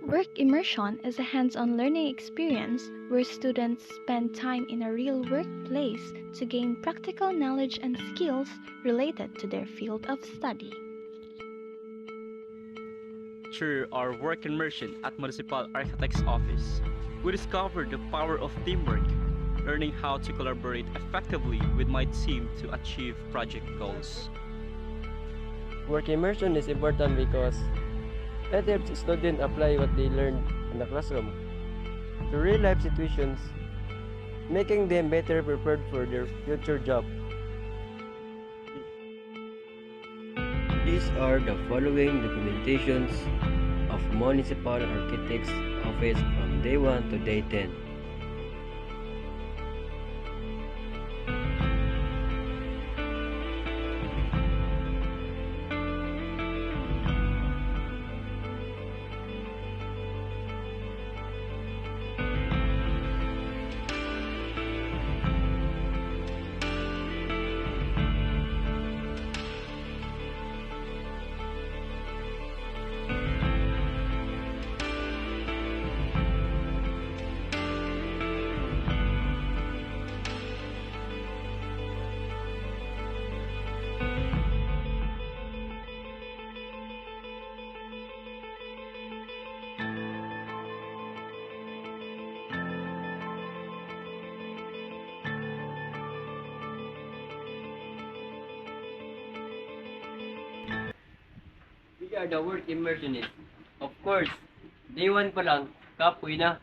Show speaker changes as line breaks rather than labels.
Work immersion is a hands-on learning experience where students spend time in a real workplace to gain practical knowledge and skills related to their field of study.
Through our work immersion at Municipal Architect's Office, we discovered the power of teamwork, learning how to collaborate effectively with my team to achieve project goals.
Work immersion is important because it helps students apply what they learned in the classroom to real-life situations, making them better prepared for their future job.
These are the following documentations of Municipal Architects Office from day 1 to day 10.
We are the work immersionists. Of course, day 1 pa lang, kapoy na.